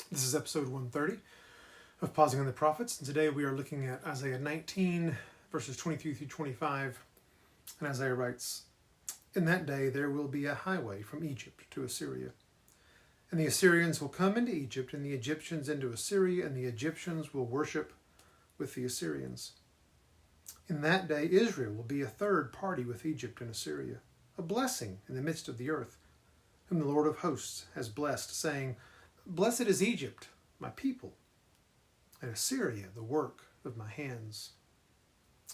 This is episode 130 of Pausing on the Prophets, and today we are looking at Isaiah 19, verses 23 through 25. And Isaiah writes, "In that day there will be a highway from Egypt to Assyria. And the Assyrians will come into Egypt, and the Egyptians into Assyria, and the Egyptians will worship with the Assyrians. In that day Israel will be a third party with Egypt and Assyria, a blessing in the midst of the earth, whom the Lord of hosts has blessed, saying, Blessed is Egypt, my people, and Assyria, the work of my hands,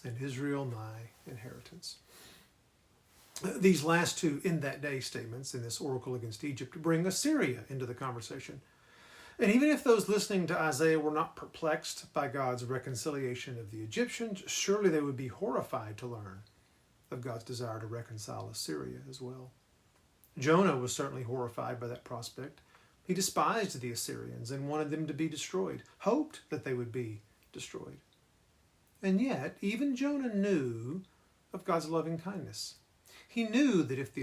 and Israel, my inheritance." These last two "in that day" statements in this oracle against Egypt bring Assyria into the conversation. And even if those listening to Isaiah were not perplexed by God's reconciliation of the Egyptians, surely they would be horrified to learn of God's desire to reconcile Assyria as well. Jonah was certainly horrified by that prospect. He despised the Assyrians and wanted them to be destroyed, hoped that they would be destroyed. And yet, even Jonah knew of God's loving kindness. He knew that if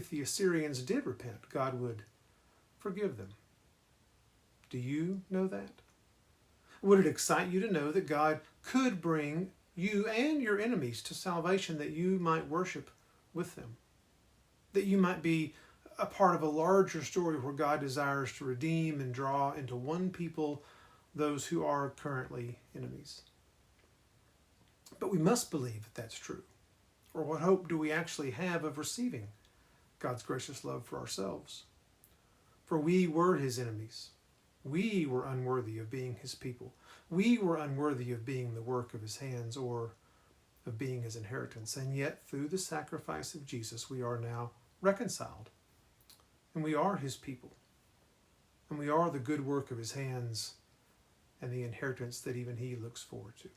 the Assyrians did repent, God would forgive them. Do you know that? Would it excite you to know that God could bring you and your enemies to salvation, that you might worship with them? That you might be a part of a larger story where God desires to redeem and draw into one people those who are currently enemies. But we must believe that that's true. Or what hope do we actually have of receiving God's gracious love for ourselves? For we were his enemies. We were unworthy of being his people. We were unworthy of being the work of his hands or of being his inheritance. And yet, through the sacrifice of Jesus, we are now reconciled. And we are his people. And we are the good work of his hands and the inheritance that even he looks forward to.